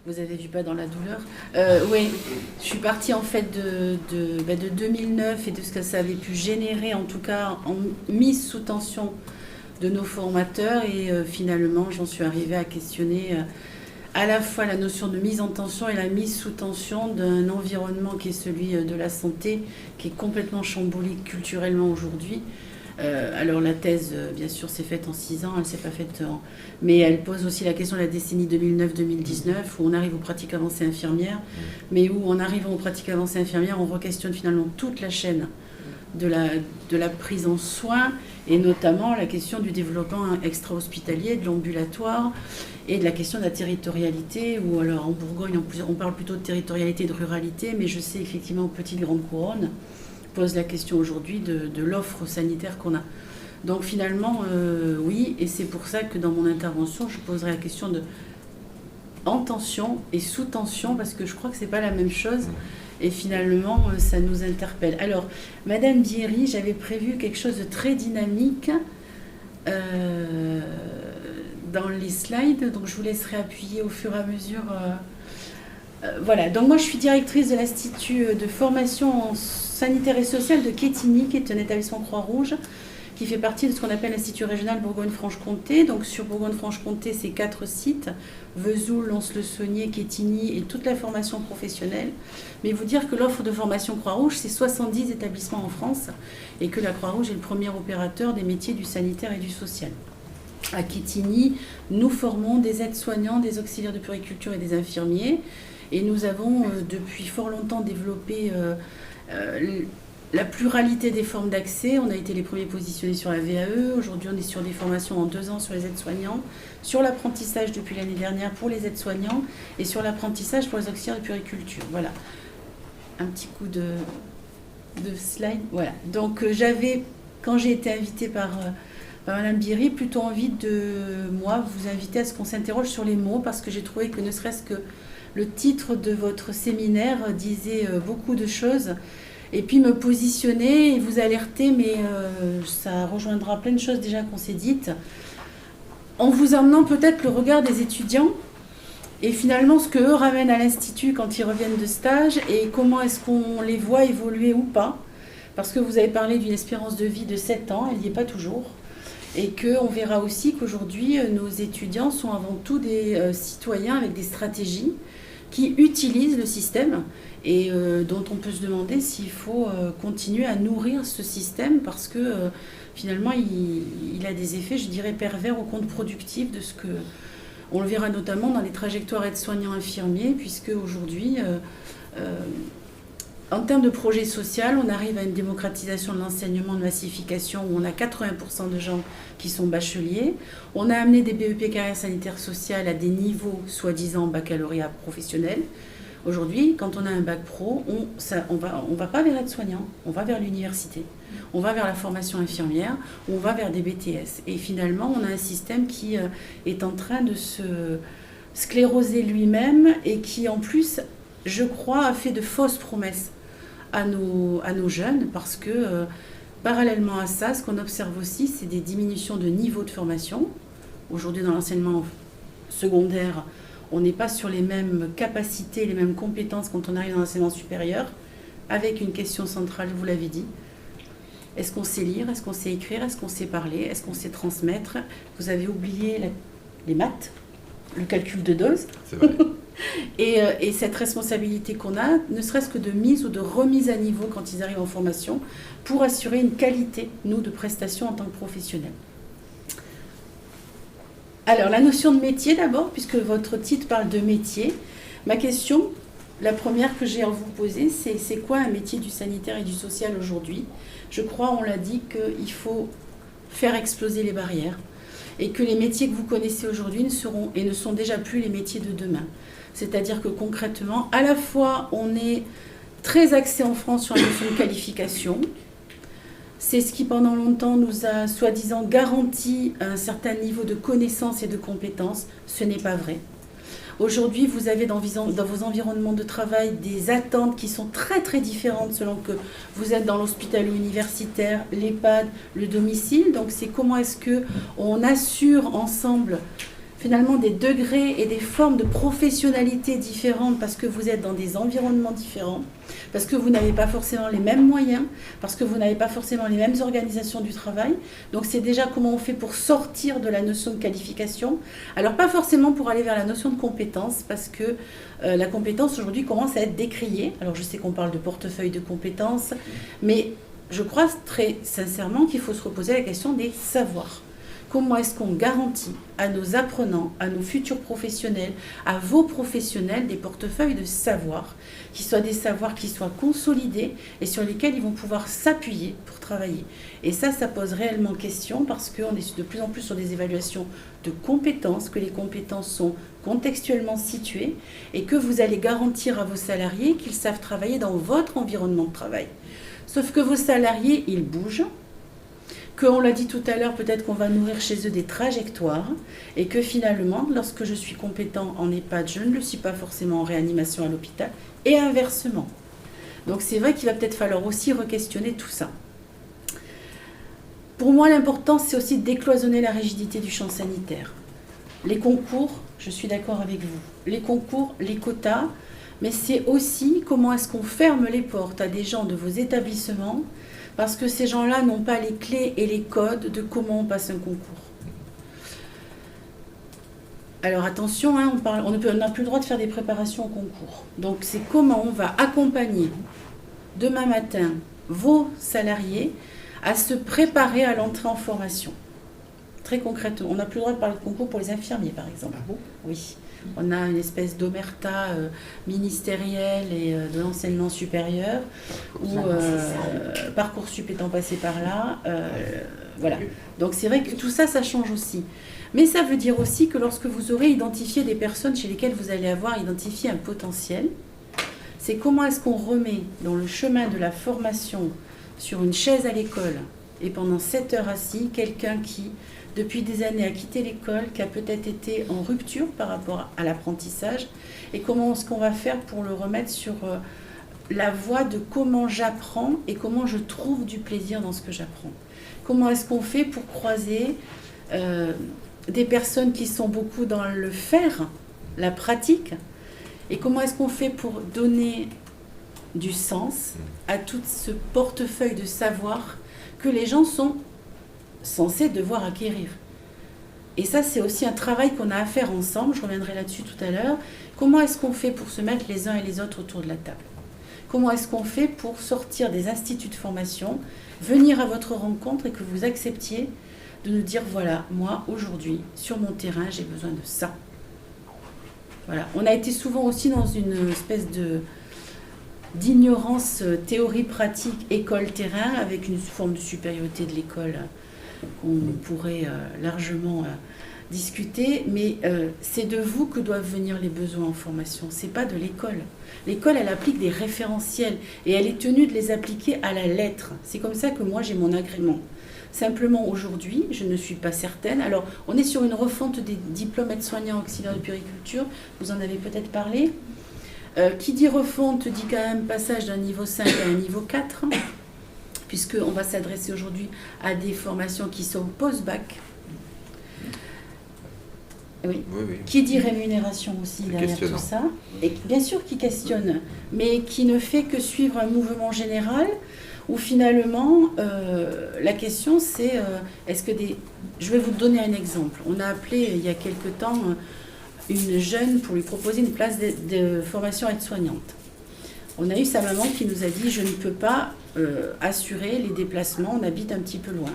Vous avez vu Pas dans la douleur. Oui, je suis partie en fait de 2009 et de ce que ça avait pu générer, en tout cas en mise sous tension de nos formateurs. Et finalement, j'en suis arrivée à questionner à la fois la notion de mise en tension et la mise sous tension d'un environnement qui est celui de la santé, qui est complètement chamboulé culturellement aujourd'hui. Alors la thèse, bien sûr, s'est faite en 6 ans, elle ne s'est pas faite mais elle pose aussi la question de la décennie 2009-2019, où on arrive aux pratiques avancées infirmières, mais où en arrivant aux pratiques avancées infirmières, on re-questionne finalement toute la chaîne de la prise en soins, et notamment la question du développement extra-hospitalier, de l'ambulatoire, et de la question de la territorialité, où alors en Bourgogne, on parle plutôt de territorialité et de ruralité, mais je sais effectivement aux petites grandes couronnes, pose la question aujourd'hui de l'offre sanitaire qu'on a. Donc finalement, oui, et c'est pour ça que dans mon intervention, je poserai la question de en tension et sous tension, parce que je crois que c'est pas la même chose, et finalement, ça nous interpelle. Alors, Madame Bierry, j'avais prévu quelque chose de très dynamique dans les slides, donc je vous laisserai appuyer au fur et à mesure. Voilà, donc moi je suis directrice de l'Institut de formation sanitaire et sociale de Quetigny, qui est un établissement Croix-Rouge, qui fait partie de ce qu'on appelle l'Institut régional Bourgogne-Franche-Comté. Donc sur Bourgogne-Franche-Comté, c'est 4 sites, Vesoul, Lons-le-Saunier, Quetigny et toute la formation professionnelle. Mais vous dire que l'offre de formation Croix-Rouge, c'est 70 établissements en France, et que la Croix-Rouge est le premier opérateur des métiers du sanitaire et du social. À Quetigny, nous formons des aides-soignants, des auxiliaires de puériculture et des infirmiers. Et nous avons depuis fort longtemps développé la pluralité des formes d'accès. On a été les premiers positionnés sur la VAE. Aujourd'hui, on est sur des formations en 2 ans sur les aides-soignants, sur l'apprentissage depuis l'année dernière pour les aides-soignants et sur l'apprentissage pour les auxiliaires de puériculture. Voilà. Un petit coup de slide. Voilà. Donc, j'avais, quand j'ai été invitée par Madame Bierry, plutôt envie de, moi, vous inviter à ce qu'on s'interroge sur les mots, parce que j'ai trouvé que ne serait-ce que le titre de votre séminaire disait beaucoup de choses, et puis me positionner et vous alerter, mais ça rejoindra plein de choses déjà qu'on s'est dites, en vous emmenant peut-être le regard des étudiants, et finalement ce qu'eux ramènent à l'Institut quand ils reviennent de stage, et comment est-ce qu'on les voit évoluer ou pas, parce que vous avez parlé d'une espérance de vie de 7 ans, elle n'y est pas toujours. Et qu'on verra aussi qu'aujourd'hui, nos étudiants sont avant tout des citoyens avec des stratégies qui utilisent le système et dont on peut se demander s'il faut continuer à nourrir ce système, parce que finalement, il a des effets, je dirais, pervers ou contre-productifs de ce que... On le verra notamment dans les trajectoires aides-soignants infirmiers, puisque aujourd'hui... en termes de projet social, on arrive à une démocratisation de l'enseignement, de massification, où on a 80% de gens qui sont bacheliers. On a amené des BEP carrière sanitaire sociale à des niveaux soi-disant baccalauréat professionnel. Aujourd'hui, quand on a un bac pro, on va pas vers aide-soignant, on va vers l'université, on va vers la formation infirmière, on va vers des BTS. Et finalement, on a un système qui est en train de se scléroser lui-même, et qui, en plus, je crois, a fait de fausses promesses à nos jeunes, parce que parallèlement à ça, ce qu'on observe aussi, c'est des diminutions de niveau de formation. Aujourd'hui, dans l'enseignement secondaire, on n'est pas sur les mêmes capacités, les mêmes compétences quand on arrive dans l'enseignement supérieur, avec une question centrale, vous l'avez dit. Est-ce qu'on sait lire? Est-ce qu'on sait écrire? Est-ce qu'on sait parler? Est-ce qu'on sait transmettre? Vous avez oublié les maths, le calcul de dose. C'est vrai. Et cette responsabilité qu'on a, ne serait-ce que de mise ou de remise à niveau quand ils arrivent en formation, pour assurer une qualité, nous, de prestation en tant que professionnels. Alors, la notion de métier d'abord, puisque votre titre parle de métier. Ma question, la première que j'ai à vous poser, c'est quoi un métier du sanitaire et du social aujourd'hui? Je crois, on l'a dit, qu'il faut faire exploser les barrières, et que les métiers que vous connaissez aujourd'hui ne seront et ne sont déjà plus les métiers de demain. C'est-à-dire que concrètement, à la fois, on est très axé en France sur la notion de qualification. C'est ce qui, pendant longtemps, nous a soi-disant garanti un certain niveau de connaissances et de compétences. Ce n'est pas vrai. Aujourd'hui, vous avez dans vos environnements de travail des attentes qui sont très très différentes selon que vous êtes dans l'hôpital universitaire, l'EHPAD, le domicile. Donc c'est comment est-ce qu'on assure ensemble finalement des degrés et des formes de professionnalité différentes parce que vous êtes dans des environnements différents, parce que vous n'avez pas forcément les mêmes moyens, parce que vous n'avez pas forcément les mêmes organisations du travail. Donc c'est déjà comment on fait pour sortir de la notion de qualification. Alors pas forcément pour aller vers la notion de compétence, parce que la compétence aujourd'hui commence à être décriée. Alors je sais qu'on parle de portefeuille de compétences, mais je crois très sincèrement qu'il faut se reposer la question des savoirs. Comment est-ce qu'on garantit à nos apprenants, à nos futurs professionnels, à vos professionnels des portefeuilles de savoir, qui soient des savoirs qui soient consolidés et sur lesquels ils vont pouvoir s'appuyer pour travailler. Et ça pose réellement question parce qu'on est de plus en plus sur des évaluations de compétences, que les compétences sont contextuellement situées et que vous allez garantir à vos salariés qu'ils savent travailler dans votre environnement de travail. Sauf que vos salariés, ils bougent. Qu'on l'a dit tout à l'heure, peut-être qu'on va nourrir chez eux des trajectoires et que finalement, lorsque je suis compétent en EHPAD, je ne le suis pas forcément en réanimation à l'hôpital et inversement. Donc c'est vrai qu'il va peut-être falloir aussi re-questionner tout ça. Pour moi, l'important, c'est aussi de décloisonner la rigidité du champ sanitaire. Les concours, je suis d'accord avec vous. Les concours, les quotas, mais c'est aussi comment est-ce qu'on ferme les portes à des gens de vos établissements parce que ces gens-là n'ont pas les clés et les codes de comment on passe un concours. Alors attention, hein, on n'a plus le droit de faire des préparations au concours. Donc c'est comment on va accompagner demain matin vos salariés à se préparer à l'entrée en formation. Très concrètement, on n'a plus le droit de parler de concours pour les infirmiers par exemple. Ah bon ? Oui. On a une espèce d'omerta ministérielle et de l'enseignement supérieur où Parcoursup étant passé par là, voilà. Donc c'est vrai que tout ça, ça change aussi. Mais ça veut dire aussi que lorsque vous aurez identifié des personnes chez lesquelles vous allez avoir identifié un potentiel, c'est comment est-ce qu'on remet dans le chemin de la formation sur une chaise à l'école et pendant 7 heures assis, quelqu'un qui depuis des années a quitté l'école, qui a peut-être été en rupture par rapport à l'apprentissage, et comment est-ce qu'on va faire pour le remettre sur la voie de comment j'apprends et comment je trouve du plaisir dans ce que j'apprends. Comment est-ce qu'on fait pour croiser des personnes qui sont beaucoup dans le faire, la pratique, et comment est-ce qu'on fait pour donner du sens à tout ce portefeuille de savoir que les gens sont censés devoir acquérir. Et ça, c'est aussi un travail qu'on a à faire ensemble, je reviendrai là-dessus tout à l'heure. Comment est-ce qu'on fait pour se mettre les uns et les autres autour de la table? Comment est-ce qu'on fait pour sortir des instituts de formation, venir à votre rencontre et que vous acceptiez de nous dire, voilà, moi, aujourd'hui, sur mon terrain, j'ai besoin de ça. Voilà. On a été souvent aussi dans une espèce d'ignorance théorie-pratique, école-terrain, avec une forme de supériorité de l'école qu'on pourrait largement discuter, mais c'est de vous que doivent venir les besoins en formation, c'est pas de l'école. L'école, elle applique des référentiels et elle est tenue de les appliquer à la lettre. C'est comme ça que moi j'ai mon agrément. Simplement aujourd'hui, je ne suis pas certaine. Alors, on est sur une refonte des diplômes aides-soignants auxiliaires de puériculture, vous en avez peut-être parlé. Qui dit refonte dit quand même passage d'un niveau 5 à un niveau 4, puisqu'on va s'adresser aujourd'hui à des formations qui sont post-bac. Oui. Oui. Qui dit rémunération aussi derrière tout ça, et bien sûr qui questionne, mais qui ne fait que suivre un mouvement général où finalement la question c'est est-ce que des... Je vais vous donner un exemple. On a appelé il y a quelque temps une jeune pour lui proposer une place de formation aide-soignante. On a eu sa maman qui nous a dit « Je ne peux pas assurer les déplacements, on habite un petit peu loin ».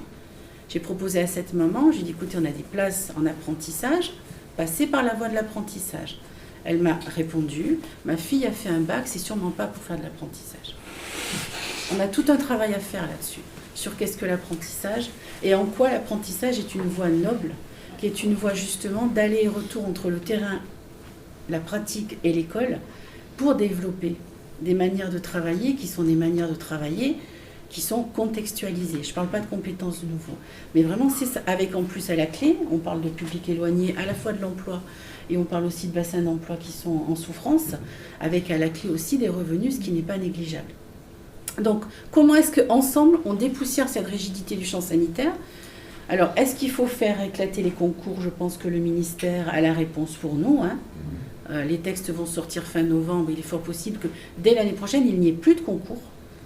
J'ai proposé à cette maman, j'ai dit « Écoutez, on a des places en apprentissage, passez par la voie de l'apprentissage ». Elle m'a répondu « Ma fille a fait un bac, c'est sûrement pas pour faire de l'apprentissage ». On a tout un travail à faire là-dessus, sur qu'est-ce que l'apprentissage et en quoi l'apprentissage est une voie noble, qui est une voie justement d'aller et retour entre le terrain, la pratique et l'école pour développer des manières de travailler qui sont des manières de travailler qui sont contextualisées. Je ne parle pas de compétences de nouveau, mais vraiment c'est ça. Avec en plus à la clé, on parle de public éloigné, à la fois de l'emploi et on parle aussi de bassins d'emploi qui sont en souffrance, avec à la clé aussi des revenus, ce qui n'est pas négligeable. Donc comment est-ce qu'ensemble on dépoussière cette rigidité du champ sanitaire Alors, est-ce qu'il faut faire éclater les concours? Je pense que le ministère a la réponse pour nous. Hein. Les textes vont sortir fin novembre. Il est fort possible que dès l'année prochaine, il n'y ait plus de concours,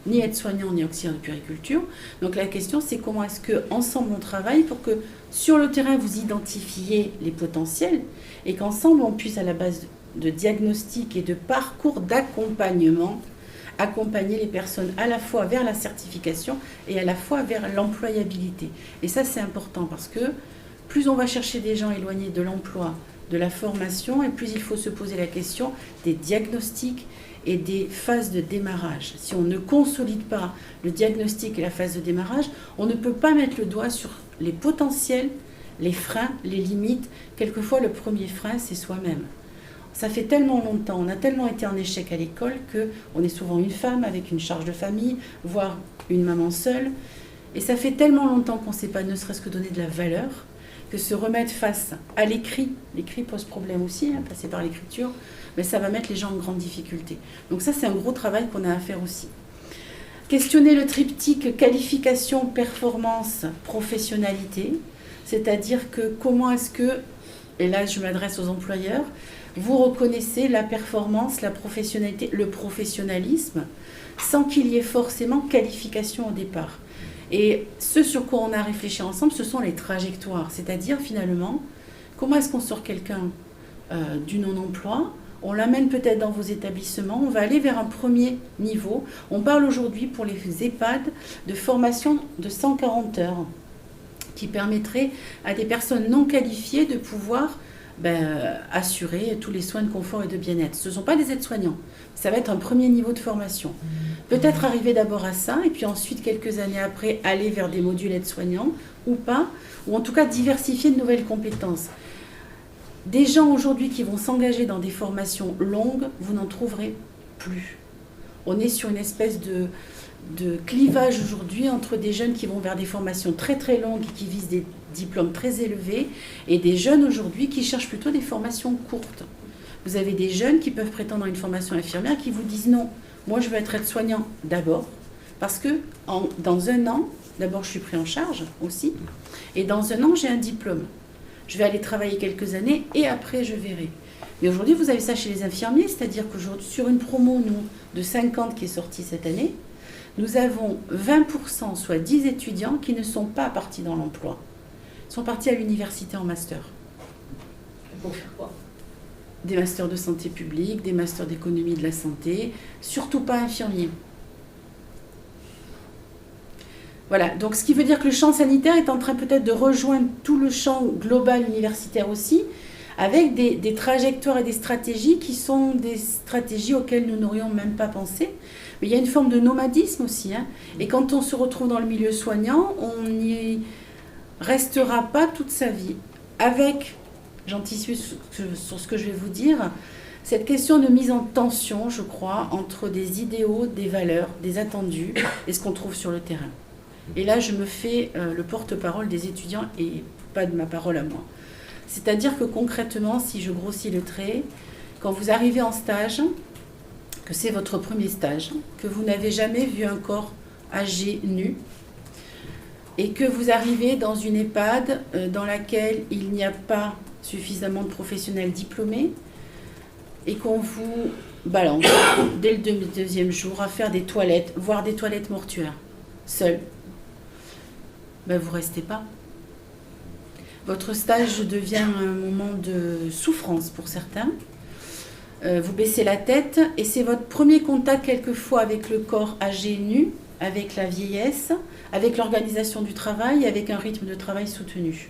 ni aide-soignant, ni auxiliaire de puériculture. Donc la question, c'est comment est-ce qu'ensemble on travaille pour que sur le terrain, vous identifiez les potentiels et qu'ensemble, on puisse, à la base de diagnostic et de parcours d'accompagnement, accompagner les personnes à la fois vers la certification et à la fois vers l'employabilité. Et ça, c'est important parce que plus on va chercher des gens éloignés de l'emploi, de la formation, et plus il faut se poser la question des diagnostics et des phases de démarrage. Si on ne consolide pas le diagnostic et la phase de démarrage, on ne peut pas mettre le doigt sur les potentiels, les freins, les limites. Quelquefois, le premier frein, c'est soi-même. Ça fait tellement longtemps, on a tellement été en échec à l'école qu'on est souvent une femme avec une charge de famille, voire une maman seule. Et ça fait tellement longtemps qu'on ne sait pas ne serait-ce que donner de la valeur, que se remettre face à l'écrit pose problème aussi, hein, passer par l'écriture, mais ça va mettre les gens en grande difficulté. Donc ça, c'est un gros travail qu'on a à faire aussi. Questionner le triptyque qualification, performance, professionnalité, c'est-à-dire que comment est-ce que, et là je m'adresse aux employeurs, vous reconnaissez la performance, la professionnalité, le professionnalisme, sans qu'il y ait forcément qualification au départ. Et ce sur quoi on a réfléchi ensemble, ce sont les trajectoires. C'est-à-dire, finalement, comment est-ce qu'on sort quelqu'un du non-emploi? On l'amène peut-être dans vos établissements, on va aller vers un premier niveau. On parle aujourd'hui pour les EHPAD de formation de 140 heures qui permettrait à des personnes non qualifiées de pouvoir assurer tous les soins de confort et de bien-être. Ce ne sont pas des aides-soignants, ça va être un premier niveau de formation. Peut-être arriver d'abord à ça, et puis ensuite, quelques années après, aller vers des modules aides-soignants, ou pas, ou en tout cas diversifier de nouvelles compétences. Des gens aujourd'hui qui vont s'engager dans des formations longues, vous n'en trouverez plus. On est sur une espèce de clivage aujourd'hui entre des jeunes qui vont vers des formations très très longues et qui visent des diplômes très élevés, et des jeunes aujourd'hui qui cherchent plutôt des formations courtes. Vous avez des jeunes qui peuvent prétendre à une formation infirmière qui vous disent non, moi je veux être aide-soignant d'abord, parce que dans un an, d'abord je suis pris en charge aussi, et dans un an j'ai un diplôme. Je vais aller travailler quelques années et après je verrai. Mais aujourd'hui vous avez ça chez les infirmiers, c'est-à-dire que sur une promo nous, de 50 qui est sortie cette année, nous avons 20%, soit 10 étudiants qui ne sont pas partis dans l'emploi. Ils sont partis à l'université en master. Pour faire quoi? Des masters de santé publique, des masters d'économie de la santé, surtout pas infirmiers. Voilà, donc ce qui veut dire que le champ sanitaire est en train peut-être de rejoindre tout le champ global universitaire aussi, avec des trajectoires et des stratégies qui sont des stratégies auxquelles nous n'aurions même pas pensé. Mais il y a une forme de nomadisme aussi, hein. Et quand on se retrouve dans le milieu soignant, on n'y restera pas toute sa vie. Avec, j'anticipe sur ce que je vais vous dire, cette question de mise en tension, je crois, entre des idéaux, des valeurs, des attendus et ce qu'on trouve sur le terrain. Et là, je me fais le porte-parole des étudiants et pas de ma parole à moi. C'est-à-dire que concrètement, si je grossis le trait, quand vous arrivez en stage, que c'est votre premier stage, que vous n'avez jamais vu un corps âgé nu, et que vous arrivez dans une EHPAD dans laquelle il n'y a pas suffisamment de professionnels diplômés, et qu'on vous balance dès le deuxième jour à faire des toilettes, voire des toilettes mortuaires, seul, vous ne restez pas. Votre stage devient un moment de souffrance pour certains. Vous baissez la tête et c'est votre premier contact quelquefois avec le corps âgé nu, avec la vieillesse, avec l'organisation du travail, avec un rythme de travail soutenu.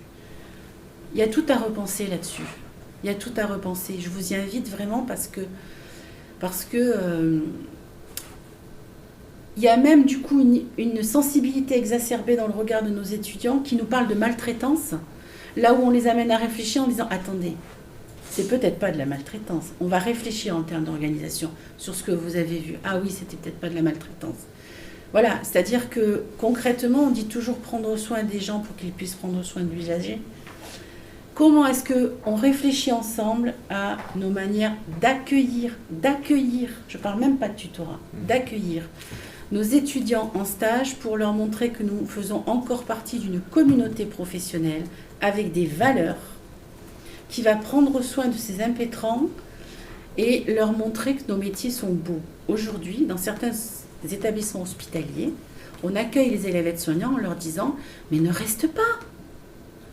Il y a tout à repenser là-dessus. Il y a tout à repenser. Je vous y invite vraiment parce que il y a même du coup une sensibilité exacerbée dans le regard de nos étudiants qui nous parlent de maltraitance, là où on les amène à réfléchir en disant « Attendez, c'est peut-être pas de la maltraitance. On va réfléchir en termes d'organisation sur ce que vous avez vu. Ah oui, c'était peut-être pas de la maltraitance. » Voilà, c'est-à-dire que concrètement, on dit toujours prendre soin des gens pour qu'ils puissent prendre soin de l'usager. Comment est-ce qu'on réfléchit ensemble à nos manières d'accueillir, je ne parle même pas de tutorat, d'accueillir nos étudiants en stage pour leur montrer que nous faisons encore partie d'une communauté professionnelle avec des valeurs qui va prendre soin de ces impétrants et leur montrer que nos métiers sont beaux. Aujourd'hui, dans certains établissements hospitaliers, on accueille les élèves aides-soignants en leur disant « mais ne reste pas,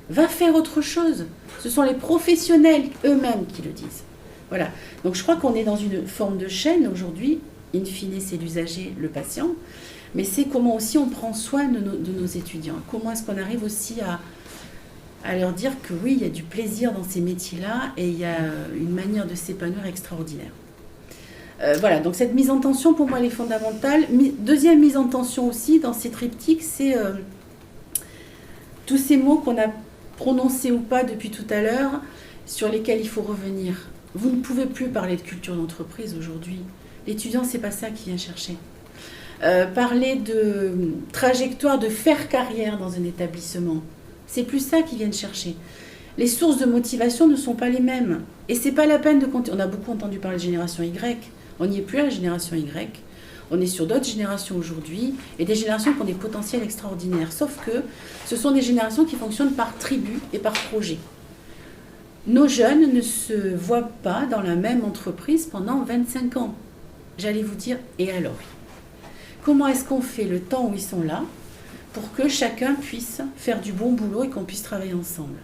va faire autre chose ». Ce sont les professionnels eux-mêmes qui le disent. Voilà. Donc je crois qu'on est dans une forme de chaîne aujourd'hui. In fine, c'est l'usager, le patient. Mais c'est comment aussi on prend soin de nos étudiants. Comment est-ce qu'on arrive aussi à leur dire que oui, il y a du plaisir dans ces métiers-là et il y a une manière de s'épanouir extraordinaire. Voilà, donc cette mise en tension, pour moi, elle est fondamentale. Deuxième mise en tension aussi, dans ces triptyques, c'est tous ces mots qu'on a prononcés ou pas depuis tout à l'heure, sur lesquels il faut revenir. Vous ne pouvez plus parler de culture d'entreprise aujourd'hui. L'étudiant, c'est pas ça qu'il vient chercher. Parler de trajectoire, de faire carrière dans un établissement, c'est plus ça qu'ils viennent chercher. Les sources de motivation ne sont pas les mêmes. Et c'est pas la peine de compter. On a beaucoup entendu parler de génération Y. On n'y est plus à la génération Y. On est sur d'autres générations aujourd'hui, et des générations qui ont des potentiels extraordinaires. Sauf que ce sont des générations qui fonctionnent par tribu et par projet. Nos jeunes ne se voient pas dans la même entreprise pendant 25 ans. J'allais vous dire, et alors? Comment est-ce qu'on fait le temps où ils sont là pour que chacun puisse faire du bon boulot et qu'on puisse travailler ensemble?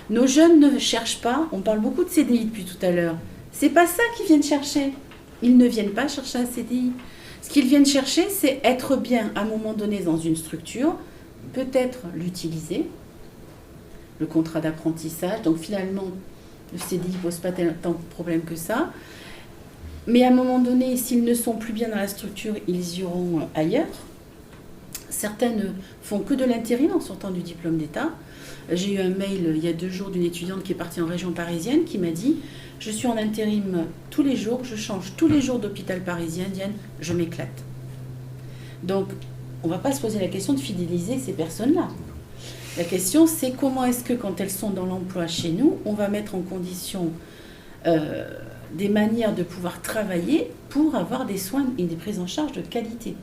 Nos jeunes ne cherchent pas, on parle beaucoup de CDI depuis tout à l'heure, c'est pas ça qu'ils viennent chercher. Ils ne viennent pas chercher un CDI. Ce qu'ils viennent chercher, c'est être bien à un moment donné dans une structure, peut-être l'utiliser, le contrat d'apprentissage, donc finalement le CDI ne pose pas tant de problèmes que ça, mais à un moment donné, s'ils ne sont plus bien dans la structure, ils iront ailleurs. Certains ne font que de l'intérim en sortant du diplôme d'État. J'ai eu un mail il y a 2 jours d'une étudiante qui est partie en région parisienne qui m'a dit « Je suis en intérim tous les jours, je change tous les jours d'hôpital parisien, Diane, je m'éclate. » Donc, on ne va pas se poser la question de fidéliser ces personnes-là. La question, c'est comment est-ce que, quand elles sont dans l'emploi chez nous, on va mettre en condition des manières de pouvoir travailler pour avoir des soins et des prises en charge de qualité.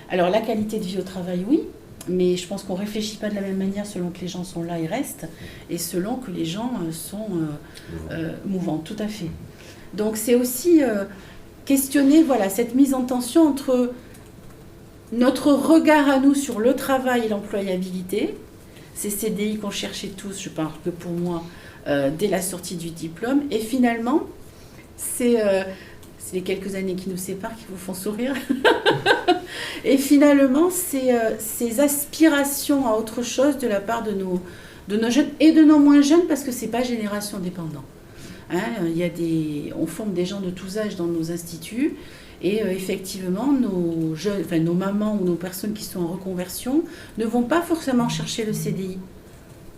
Alors, la qualité de vie au travail, oui, mais je pense qu'on ne réfléchit pas de la même manière selon que les gens sont là et restent, et selon que les gens sont mouvants, tout à fait. Donc, c'est aussi questionner cette mise en tension entre notre regard à nous sur le travail et l'employabilité, ces CDI qu'on cherchait tous, je parle que pour moi, dès la sortie du diplôme, et finalement, c'est les quelques années qui nous séparent qui vous font sourire. Et finalement, ces aspirations à autre chose de la part de nos jeunes et de nos moins jeunes, parce que ce n'est pas génération dépendant. Hein, on forme des gens de tous âges dans nos instituts, et effectivement, nos jeunes, nos mamans ou nos personnes qui sont en reconversion ne vont pas forcément chercher le CDI.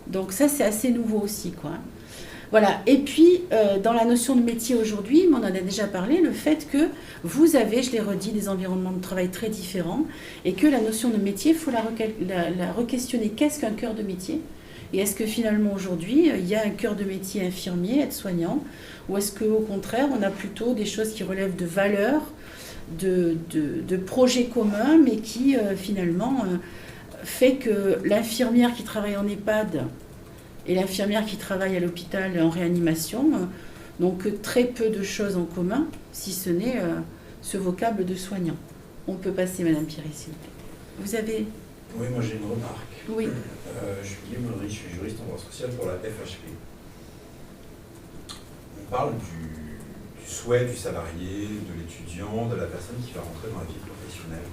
Donc ça, c'est assez nouveau aussi, quoi. Voilà. Et puis, dans la notion de métier aujourd'hui, on en a déjà parlé, le fait que vous avez, je l'ai redit, des environnements de travail très différents et que la notion de métier, il faut la re-questionner. Qu'est-ce qu'un cœur de métier? Et est-ce que finalement aujourd'hui, il y a un cœur de métier infirmier, aide-soignant, ou est-ce qu'au contraire, on a plutôt des choses qui relèvent de valeurs, de projets communs, mais qui finalement fait que l'infirmière qui travaille en EHPAD et l'infirmière qui travaille à l'hôpital en réanimation n'ont que très peu de choses en commun, si ce n'est ce vocable de soignant. On peut passer, Madame Pierret, s'il vous plaît. Vous avez... Oui, moi j'ai une remarque. Oui. Je suis Guillaume Audry, je suis juriste en droit social pour la FHP. On parle du souhait du salarié, de l'étudiant, de la personne qui va rentrer dans la vie professionnelle.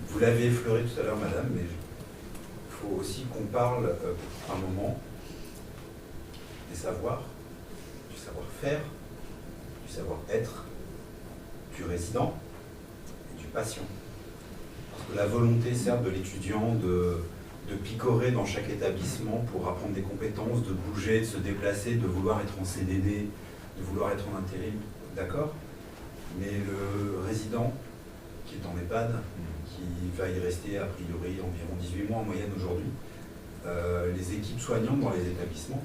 Vous l'avez effleuré tout à l'heure, Madame, mais il faut aussi qu'on parle un moment des savoirs, du savoir-faire, du savoir-être, du résident et du patient. Parce que la volonté, certes, de l'étudiant de picorer dans chaque établissement pour apprendre des compétences, de bouger, de se déplacer, de vouloir être en CDD, de vouloir être en intérim, d'accord. Mais le résident qui est en EHPAD, qui va y rester a priori environ 18 mois en moyenne aujourd'hui, les équipes soignantes dans les établissements,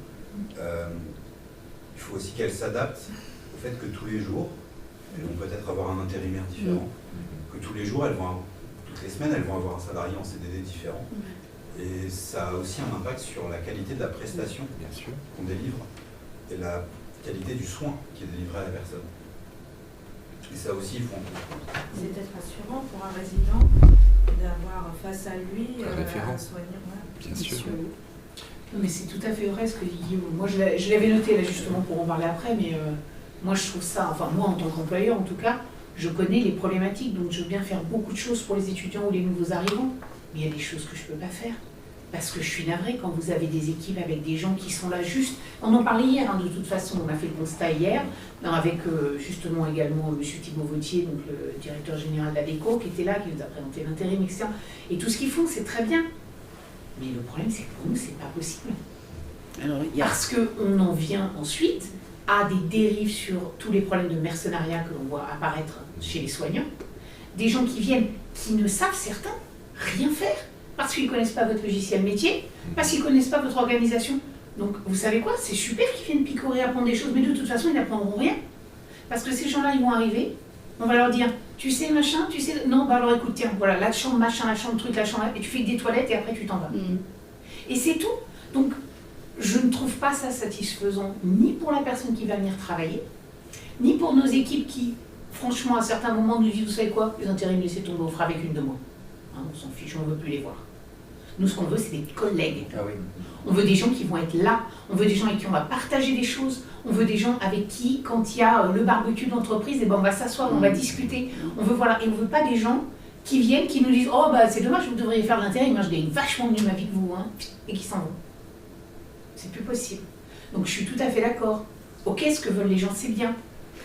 il faut aussi qu'elles s'adaptent au fait que tous les jours, elles vont peut-être avoir un intérimaire différent, que tous les jours, toutes les semaines, elles vont avoir un salarié en CDD différent. Et ça a aussi un impact sur la qualité de la prestation qu'on délivre et la qualité du soin qui est délivré à la personne. Et ça aussi, il faut en tenir compte. C'est peut-être rassurant pour un résident d'avoir face à lui un soignant. Bien sûr. Non, mais c'est tout à fait vrai ce que dit Guillaume. Moi, je l'avais noté là justement pour en parler après, mais moi je trouve ça, enfin moi en tant qu'employeur en tout cas, je connais les problématiques, donc je veux bien faire beaucoup de choses pour les étudiants ou les nouveaux arrivants, mais il y a des choses que je ne peux pas faire. Parce que je suis navrée quand vous avez des équipes avec des gens qui sont là juste... On en parlait hier, de toute façon, on a fait le constat hier, avec justement également M. Thibault Vautier, donc le directeur général de la DECO, qui était là, qui nous a présenté l'intérim, etc. Et tout ce qu'ils font, c'est très bien. Mais le problème, c'est que pour nous, c'est pas possible. Alors, Parce qu'on en vient ensuite à des dérives sur tous les problèmes de mercenariat que l'on voit apparaître chez les soignants. Des gens qui viennent, qui ne savent, certains, rien faire. Parce qu'ils ne connaissent pas votre logiciel métier, parce qu'ils ne connaissent pas votre organisation. Donc, vous savez quoi? C'est super qu'ils viennent picorer, apprendre des choses, mais de toute façon, ils n'apprendront rien. Parce que ces gens-là, ils vont arriver, on va leur dire, tu sais, machin, tu sais... Non, bah alors écoute, tiens, voilà, la chambre, machin, la chambre, truc, la chambre, et tu fais des toilettes, et après, tu t'en vas. Et c'est tout. Donc, je ne trouve pas ça satisfaisant, ni pour la personne qui va venir travailler, ni pour nos équipes qui, franchement, à certains moments, nous disent, vous savez quoi? Les intérims, laissez tomber, on fera avec une de moi. Hein, on s'en fiche, on ne veut plus les voir. Nous, ce qu'on veut, c'est des collègues. Ah oui. On veut des gens qui vont être là. On veut des gens avec qui on va partager des choses. On veut des gens avec qui, quand il y a le barbecue d'entreprise, eh ben, on va s'asseoir, on va discuter. On veut, voilà. Et on ne veut pas des gens qui viennent, qui nous disent « Oh, bah, c'est dommage, vous devriez faire l'intérim. Moi, je gagne vachement mieux ma vie que vous. Hein. » Et qui s'en vont. C'est plus possible. Donc, je suis tout à fait d'accord. Ok, ce que veulent les gens, c'est bien.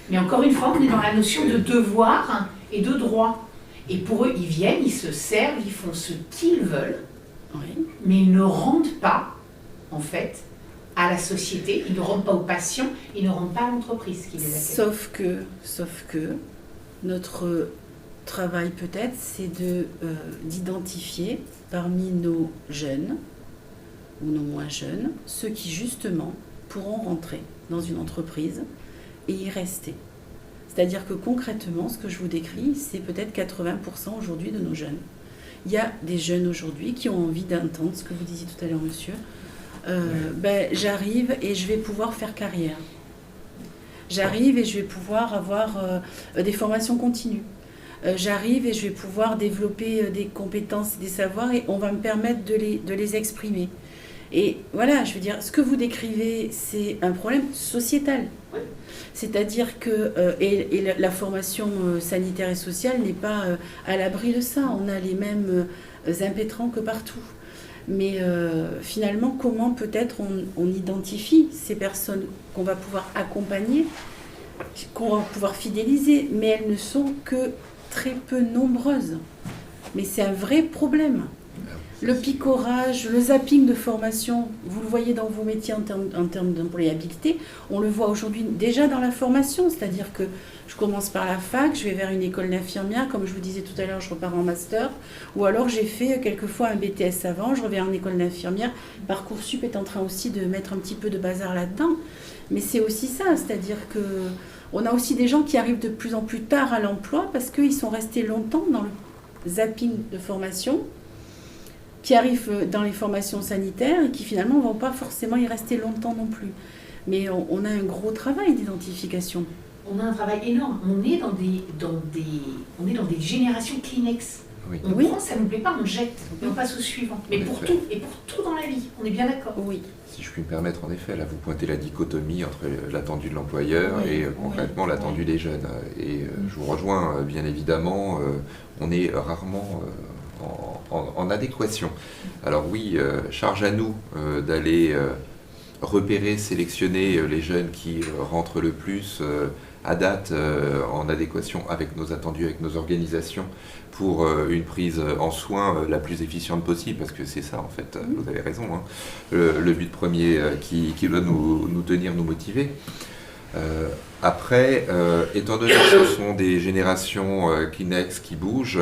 Mais encore une fois, on est dans la notion de devoir et de droit. Et pour eux, ils viennent, ils se servent, ils font ce qu'ils veulent. oui. Mais ils ne rendent pas, en fait, à la société, ils ne rendent pas aux patients, ils ne rendent pas à l'entreprise qui les accueille. Sauf que notre travail peut-être, c'est d'identifier parmi nos jeunes ou nos moins jeunes, ceux qui justement pourront rentrer dans une entreprise et y rester. C'est-à-dire que concrètement, ce que je vous décris, c'est peut-être 80% aujourd'hui de nos jeunes. Il y a des jeunes aujourd'hui qui ont envie d'entendre ce que vous disiez tout à l'heure, monsieur. J'arrive et je vais pouvoir faire carrière. J'arrive et je vais pouvoir avoir des formations continues. J'arrive et je vais pouvoir développer des compétences, des savoirs et on va me permettre de les exprimer. Et voilà, je veux dire, ce que vous décrivez, c'est un problème sociétal. C'est-à-dire que la formation sanitaire et sociale n'est pas à l'abri de ça. On a les mêmes impétrants que partout. Mais finalement, comment peut-être on identifie ces personnes qu'on va pouvoir accompagner, qu'on va pouvoir fidéliser, mais elles ne sont que très peu nombreuses. Mais c'est un vrai problème. Le picorage, le zapping de formation, vous le voyez dans vos métiers en termes d'employabilité, on le voit aujourd'hui déjà dans la formation, c'est-à-dire que je commence par la fac, je vais vers une école d'infirmière, comme je vous disais tout à l'heure, je repars en master, ou alors j'ai fait quelquefois un BTS avant, je reviens en école d'infirmière. Parcoursup est en train aussi de mettre un petit peu de bazar là-dedans, mais c'est aussi ça, c'est-à-dire que on a aussi des gens qui arrivent de plus en plus tard à l'emploi parce qu'ils sont restés longtemps dans le zapping de formation, qui arrivent dans les formations sanitaires et qui finalement ne vont pas forcément y rester longtemps non plus. Mais on a un gros travail d'identification. On a un travail énorme. On est dans des générations Kleenex. Oui. On prend, ça ne nous plaît pas, on jette et on passe au suivant. Mais pour tout, et pour tout dans la vie, on est bien d'accord. Oui. Si je puis me permettre, en effet, là, vous pointez la dichotomie entre l'attendu de l'employeur et concrètement l'attendu des jeunes. Et je vous rejoins, bien évidemment, on est rarement en adéquation. Alors oui, charge à nous d'aller repérer, sélectionner les jeunes qui rentrent le plus à date en adéquation avec nos attendus, avec nos organisations, pour une prise en soin la plus efficiente possible, parce que c'est ça en fait, vous avez raison, hein, le but premier qui doit nous tenir, nous motiver. Après, étant donné que ce sont des générations Kleenex qui bougent,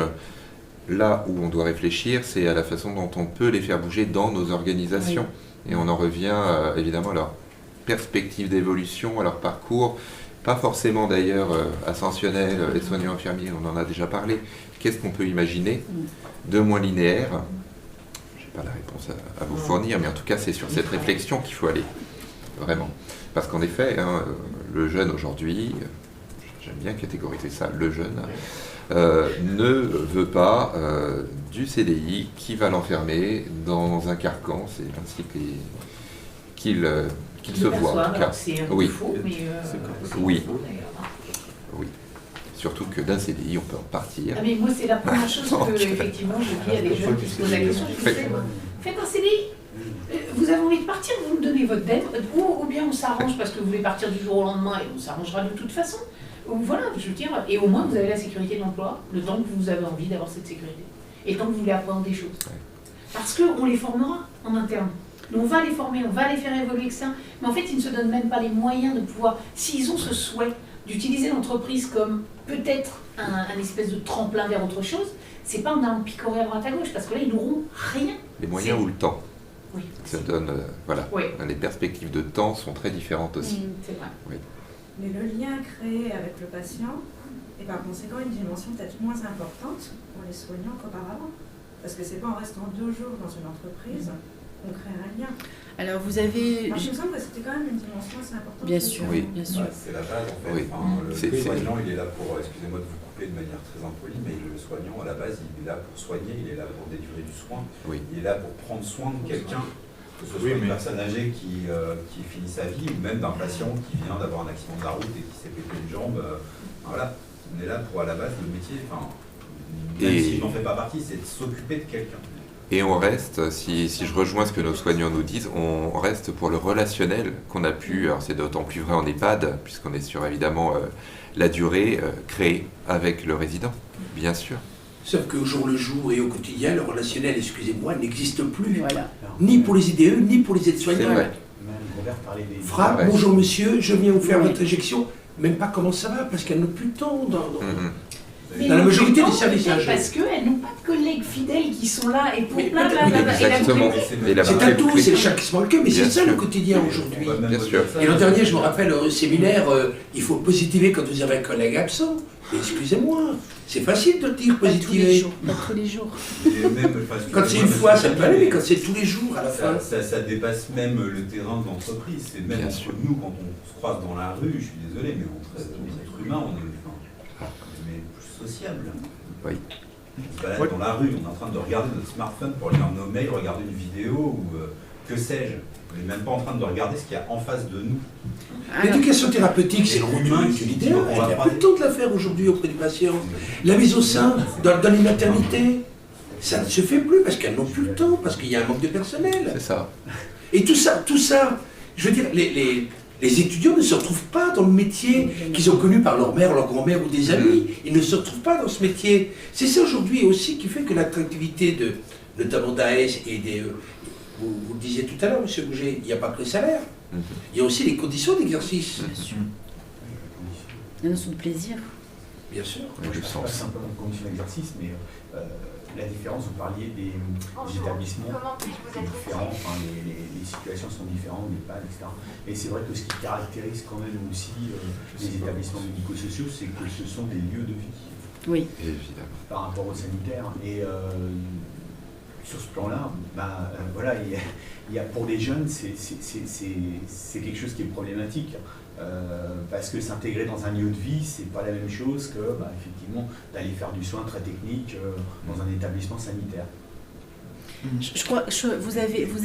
là où on doit réfléchir, c'est à la façon dont on peut les faire bouger dans nos organisations. Oui. Et on en revient évidemment à leur perspective d'évolution, à leur parcours, pas forcément d'ailleurs ascensionnel, les soignants infirmiers, on en a déjà parlé. Qu'est-ce qu'on peut imaginer de moins linéaire? Je n'ai pas la réponse à vous fournir, mais en tout cas, c'est sur cette réflexion qu'il faut aller, vraiment. Parce qu'en effet, hein, le jeune aujourd'hui, j'aime bien catégoriser ça, le jeune, ne veut pas du CDI qui va l'enfermer dans un carcan, c'est ainsi qu'il se voit en tout cas. C'est un peu Oui. faux, mais Oui. faux, d'ailleurs. Oui. Surtout que d'un CDI, on peut en partir. Ah, mais moi, c'est la première chose que, effectivement, je dis à des jeunes qui se posent la question. Je dis, faites un CDI. Vous avez envie de partir, vous me donnez votre dette, ou bien on s'arrange parce que vous voulez partir du jour au lendemain et on s'arrangera de toute façon. Voilà, je veux dire, et au moins vous avez la sécurité de l'emploi, le temps que vous avez envie d'avoir cette sécurité, et le temps que vous voulez apprendre des choses. Parce qu'on les formera en interne. On va les former, on va les faire évoluer, etc. Mais en fait, ils ne se donnent même pas les moyens de pouvoir, s'ils ont ce souhait d'utiliser l'entreprise comme peut-être un espèce de tremplin vers autre chose, c'est pas en allant picorer à droite à gauche, parce que là, ils n'auront rien. Les moyens ou le temps. Oui. Ça donne, voilà. Oui. Les perspectives de temps sont très différentes aussi. C'est vrai. Oui. Mais le lien créé avec le patient est par conséquent une dimension peut-être moins importante pour les soignants qu'auparavant. Parce que c'est pas en restant 2 jours dans une entreprise qu'on crée un lien. Alors vous avez... Alors, il me semble que c'était quand même une dimension assez importante. Bien sûr, Oui. bien sûr. Ouais, c'est la base en fait. Oui. Enfin, le C'est- soignant, il est là pour, excusez-moi de vous couper de manière très impolie, mais le soignant à la base, il est là pour soigner, il est là pour dédurer du soin, Oui. il est là pour prendre soin de quelqu'un, que ce soit une personne âgée qui finit sa vie, ou même d'un patient qui vient d'avoir un accident de la route et qui s'est pété une jambe. Voilà, on est là pour à la base le métier, enfin, même Et- s'il n'en fait pas partie, c'est de s'occuper de quelqu'un. Et on reste, si je rejoins ce que nos soignants nous disent, on reste pour le relationnel qu'on a pu, alors c'est d'autant plus vrai en EHPAD, puisqu'on est sur évidemment la durée créée avec le résident, bien sûr. Sauf qu'au jour le jour et au quotidien, le relationnel, excusez-moi, n'existe plus. Voilà. Ni pour les IDE, ni pour les C'est aides-soignants. vrai. Fra, Ouais. bonjour monsieur, je viens vous faire Oui. votre injection. Même pas comment ça va, parce qu'elles n'ont plus le temps. Mhm. Mais Dans la non, majorité non, des services peut-être âgés. parce qu'elles n'ont pas de collègues fidèles qui sont là et pour Mais blablabla. peut-être- Et la Exactement. boucle- Et la C'est boucle un est tout, bouclée. c'est le chat qui se manque, mais Bien c'est ça sûr. le quotidien aujourd'hui. On va même Bien au-delà sûr. de ça. Et l'an dernier, je me rappelle au séminaire, il faut positiver quand vous avez un collègue absent. Et excusez-moi, c'est facile de le dire, Pas tous les positiver. jours. Pas tous les jours. Et même, enfin, Quand c'est une fois, ça peut aller, mais quand c'est tous les jours à la fin. Ça dépasse même le terrain de l'entreprise. C'est même Bien entre sûr. nous, quand on se croise dans la rue, je suis désolé, mais entre êtres humains, on est plus sociable. Oui. On se balade dans la rue, on est en train de regarder notre smartphone pour lire nos mails, regarder une vidéo ou que sais-je. On n'est même pas en train de regarder ce qu'il y a en face de nous. Alors, L'éducation thérapeutique, c'est le Et retour humain, de l'idéal. on va Il n'y a pas- pas le temps de la faire aujourd'hui auprès du patient. La mise au sein, dans les maternités, ça ne se fait plus parce qu'elles n'ont plus le temps, parce qu'il y a un manque de personnel. C'est ça. Et tout ça, je veux dire, les étudiants ne se retrouvent pas dans le métier qu'ils ont connu par leur mère, leur grand-mère ou des amis. Ils ne se retrouvent pas dans ce métier. C'est ça aujourd'hui aussi qui fait que l'attractivité notamment d'AS et des... vous le disiez tout à l'heure, M. Bouget, il n'y a pas que le salaire. Mhm. Il y a aussi les conditions d'exercice. bien sûr. La notion de plaisir. Bien sûr. Oui, Je le ne sais sens. pas simplement de conditions d'exercice, mais la différence, vous parliez des établissements différents, enfin, les situations sont différentes, les PAD, etc. Et c'est vrai que ce qui caractérise quand même aussi les établissements médico-sociaux, c'est que ce sont des lieux de vie Oui. Évidemment. par rapport aux sanitaires. Et sur ce plan-là, voilà, il y a, pour les jeunes, c'est quelque chose qui est problématique. Parce que s'intégrer dans un lieu de vie, c'est pas la même chose que effectivement d'aller faire du soin très technique dans un établissement sanitaire. Je crois, vous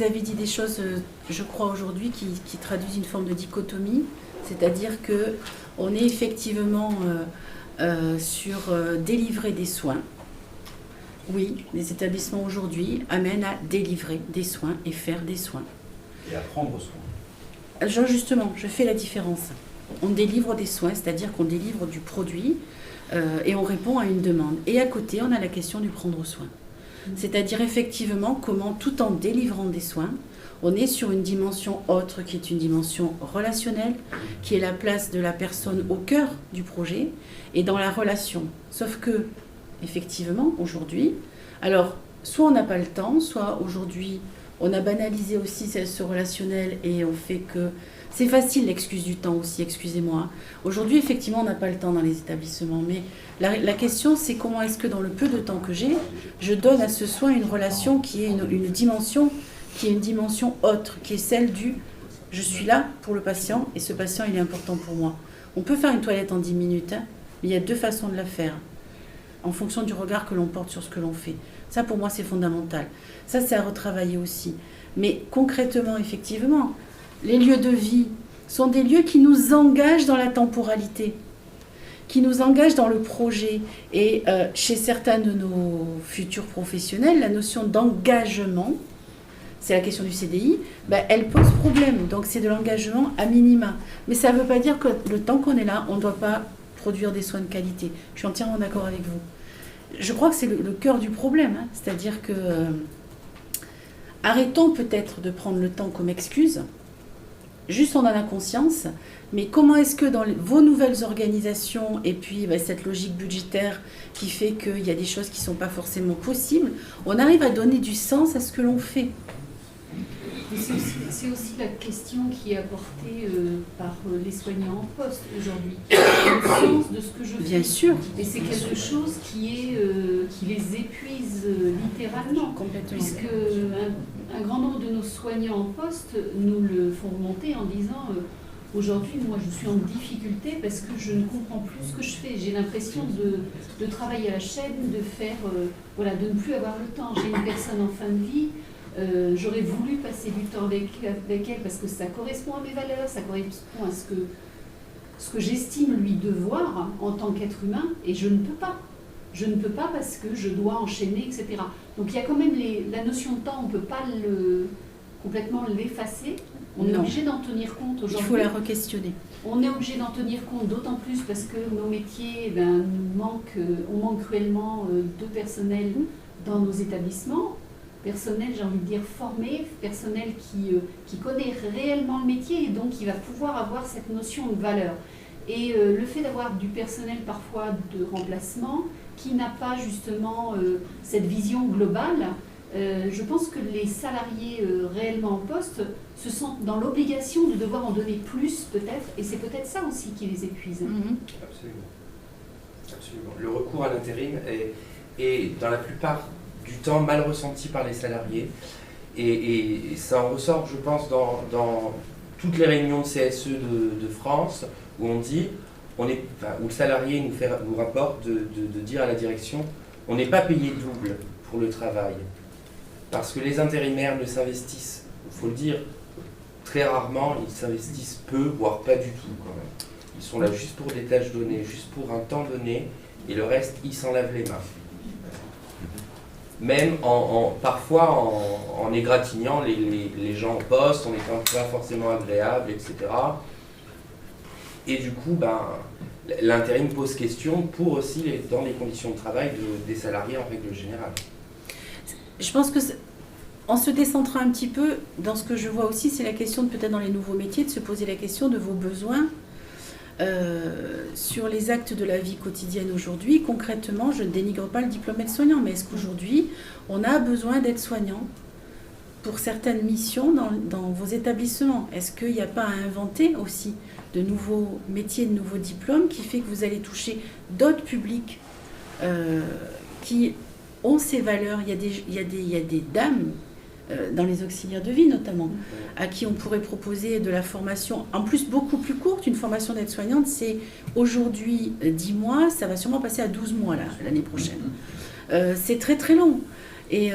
avez dit des choses, je crois aujourd'hui, qui traduisent une forme de dichotomie, c'est-à-dire que on est effectivement sur délivrer des soins. Oui, les établissements aujourd'hui amènent à délivrer des soins et faire des soins. Et à prendre soin. Justement, je fais la différence. On délivre des soins, c'est-à-dire qu'on délivre du produit et on répond à une demande. Et à côté, on a la question du prendre soin. C'est-à-dire effectivement comment, tout en délivrant des soins, on est sur une dimension autre qui est une dimension relationnelle, qui est la place de la personne au cœur du projet et dans la relation. Sauf que, effectivement, aujourd'hui, alors, soit on n'a pas le temps, soit aujourd'hui, On a banalisé aussi ce relationnel et on fait que... C'est facile l'excuse du temps aussi, excusez-moi. Aujourd'hui, effectivement, on n'a pas le temps dans les établissements, mais la question, c'est comment est-ce que dans le peu de temps que j'ai, je donne à ce soin une relation qui est une dimension, qui est une dimension autre, qui est celle du « je suis là pour le patient et ce patient, il est important pour moi ». On peut faire une toilette en 10 minutes, hein, mais il y a 2 façons de la faire, en fonction du regard que l'on porte sur ce que l'on fait. Ça, pour moi, c'est fondamental. Ça, c'est à retravailler aussi. Mais concrètement, effectivement, les lieux de vie sont des lieux qui nous engagent dans la temporalité, qui nous engagent dans le projet. Et chez certains de nos futurs professionnels, la notion d'engagement, c'est la question du CDI, elle pose problème. Donc c'est de l'engagement à minima. Mais ça ne veut pas dire que le temps qu'on est là, on ne doit pas produire des soins de qualité. Je suis entièrement d'accord avec vous. Je crois que c'est le cœur du problème. Hein. C'est-à-dire que arrêtons peut-être de prendre le temps comme excuse. Juste on en a conscience, mais comment est-ce que dans vos nouvelles organisations et puis cette logique budgétaire qui fait qu'il y a des choses qui ne sont pas forcément possibles, on arrive à donner du sens à ce que l'on fait. C'est aussi la question qui est apportée par les soignants en poste aujourd'hui. Le sens de ce que je fais. Bien sûr. Et c'est quelque chose qui les épuise littéralement. Complètement. Puisque un grand nombre de nos soignants en poste nous le font remonter en disant aujourd'hui, moi je suis en difficulté parce que je ne comprends plus ce que je fais. J'ai l'impression de travailler à la chaîne, de faire, de ne plus avoir le temps. J'ai une personne en fin de vie. J'aurais voulu passer du temps avec elle parce que ça correspond à mes valeurs, ça correspond à ce que j'estime lui devoir en tant qu'être humain, et je ne peux pas. Je ne peux pas parce que je dois enchaîner, etc. Donc il y a quand même la notion de temps, on ne peut pas complètement l'effacer. On est obligé d'en tenir compte aujourd'hui. Il faut la re-questionner. On est obligé d'en tenir compte, d'autant plus parce que nos métiers, on manque cruellement de personnel dans nos établissements. Personnel, j'ai envie de dire, formé, personnel qui connaît réellement le métier et donc qui va pouvoir avoir cette notion de valeur. Et le fait d'avoir du personnel parfois de remplacement qui n'a pas justement cette vision globale, je pense que les salariés réellement en poste se sentent dans l'obligation de devoir en donner plus peut-être, et c'est peut-être ça aussi qui les épuise. Absolument. Absolument. Le recours à l'intérim est dans la plupart du temps mal ressenti par les salariés, et ça en ressort, je pense, dans toutes les réunions de CSE de France, où on dit, où le salarié nous rapporte de dire à la direction, on n'est pas payé double pour le travail, parce que les intérimaires ne s'investissent, il faut le dire, très rarement, ils s'investissent peu, voire pas du tout quand même. Ils sont là juste pour des tâches données, juste pour un temps donné, et le reste, ils s'en lavent les mains. Même parfois en égratignant les gens en poste, en n'étant pas forcément agréable, etc. Et du coup, l'intérim pose question pour aussi dans les conditions de travail des salariés en règle générale. Je pense que, en se décentrant un petit peu, dans ce que je vois aussi, c'est la question peut-être dans les nouveaux métiers, de se poser la question de vos besoins sur les actes de la vie quotidienne aujourd'hui. Concrètement, je ne dénigre pas le diplôme aide-soignant, mais est-ce qu'aujourd'hui, on a besoin d'aide-soignants pour certaines missions dans vos établissements? Est-ce qu'il n'y a pas à inventer aussi de nouveaux métiers, de nouveaux diplômes qui fait que vous allez toucher d'autres publics qui ont ces valeurs? Il y a des dames dans les auxiliaires de vie notamment, à qui on pourrait proposer de la formation, en plus beaucoup plus courte. Une formation d'aide-soignante, c'est aujourd'hui 10 mois, ça va sûrement passer à 12 mois l'année prochaine. C'est très très long. Et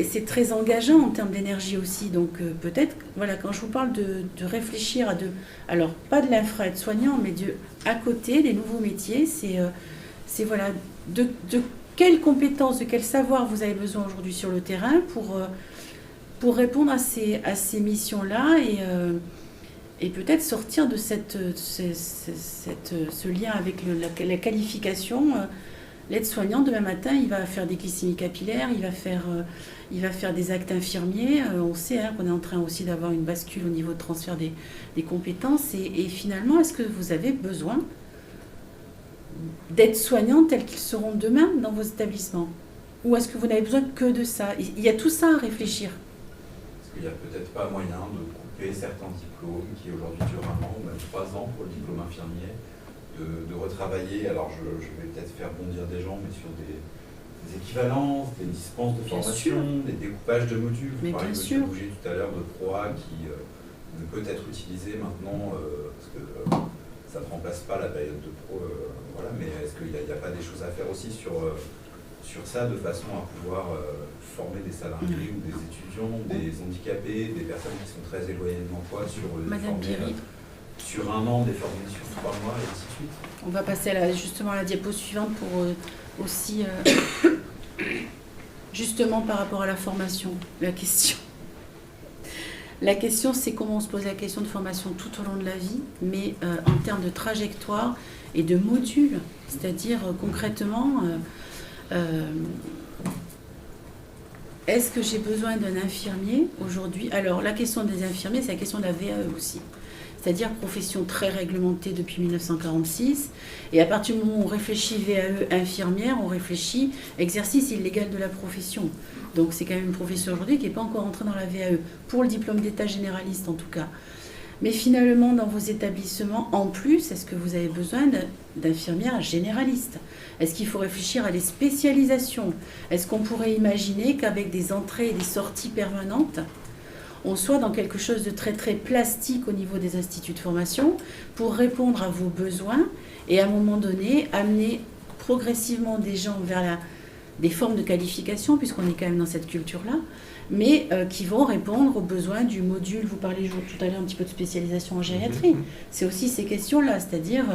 c'est très engageant en termes d'énergie aussi. Donc peut-être, quand je vous parle de réfléchir à alors pas de l'infra-aide-soignant, mais à côté des nouveaux métiers, c'est de quelles compétences, de quel savoir vous avez besoin aujourd'hui sur le terrain pour répondre à ces missions-là et peut-être sortir de ce lien avec la qualification. L'aide-soignant, demain matin, il va faire des glycémies capillaires, il va faire des actes infirmiers. On sait qu'on est en train aussi d'avoir une bascule au niveau de transfert des compétences. Et finalement, est-ce que vous avez besoin d'aides-soignants tels qu'ils seront demain dans vos établissements? Ou est-ce que vous n'avez besoin que de ça? Il y a tout ça à réfléchir. Est-ce qu'il n'y a peut-être pas moyen de couper certains diplômes qui aujourd'hui durent 1 an ou même 3 ans pour le diplôme infirmier, de retravailler, alors je vais peut-être faire bondir des gens, mais sur des équivalences, des dispenses de formation, des découpages de modules. Vous parlez de Bouger tout à l'heure de proa qui ne peut être utilisé maintenant parce que ça ne remplace pas la période de pro, voilà, mais est-ce qu'il n'y a pas des choses à faire aussi sur ça, de façon à pouvoir former des salariés ou des étudiants, des handicapés, des personnes qui sont très éloignées de l'emploi, sur les former sur 1 an, des former sur 3 mois, et ainsi de suite. On va passer justement à la diapo suivante pour aussi, justement par rapport à la formation, la question. La question, c'est comment on se pose la question de formation tout au long de la vie, mais en termes de trajectoire et de modules, c'est-à-dire concrètement, est-ce que j'ai besoin d'un infirmier aujourd'hui? Alors, la question des infirmiers, c'est la question de la VAE aussi. C'est-à-dire profession très réglementée depuis 1946. Et à partir du moment où on réfléchit VAE infirmière, on réfléchit exercice illégal de la profession. Donc c'est quand même une profession aujourd'hui qui n'est pas encore entrée dans la VAE, pour le diplôme d'état généraliste en tout cas. Mais finalement, dans vos établissements, en plus, est-ce que vous avez besoin d'infirmières généralistes? Est-ce qu'il faut réfléchir à des spécialisations? Est-ce qu'on pourrait imaginer qu'avec des entrées et des sorties permanentes, on soit dans quelque chose de très très plastique au niveau des instituts de formation pour répondre à vos besoins et à un moment donné amener progressivement des gens vers des formes de qualification, puisqu'on est quand même dans cette culture-là, mais qui vont répondre aux besoins du module. Vous parlez tout à l'heure un petit peu de spécialisation en gériatrie. C'est aussi ces questions-là, c'est-à-dire,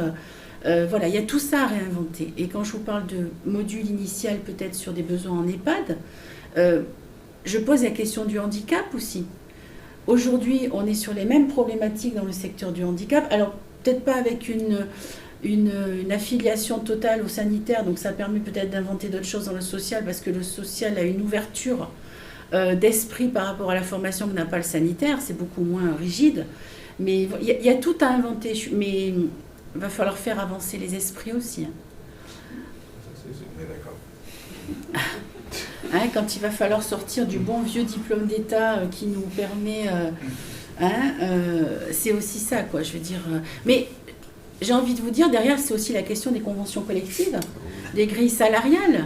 voilà, il y a tout ça à réinventer. Et quand je vous parle de module initial peut-être sur des besoins en EHPAD, je pose la question du handicap aussi. Aujourd'hui, on est sur les mêmes problématiques dans le secteur du handicap. Alors, peut-être pas avec une affiliation totale au sanitaire, donc ça permet peut-être d'inventer d'autres choses dans le social, parce que le social a une ouverture d'esprit par rapport à la formation que n'a pas le sanitaire, c'est beaucoup moins rigide. Mais il y a tout à inventer, mais il va falloir faire avancer les esprits aussi. On est d'accord. Quand il va falloir sortir du bon vieux diplôme d'État qui nous permet... c'est aussi ça, quoi, je veux dire. Mais j'ai envie de vous dire, derrière, c'est aussi la question des conventions collectives, des grilles salariales.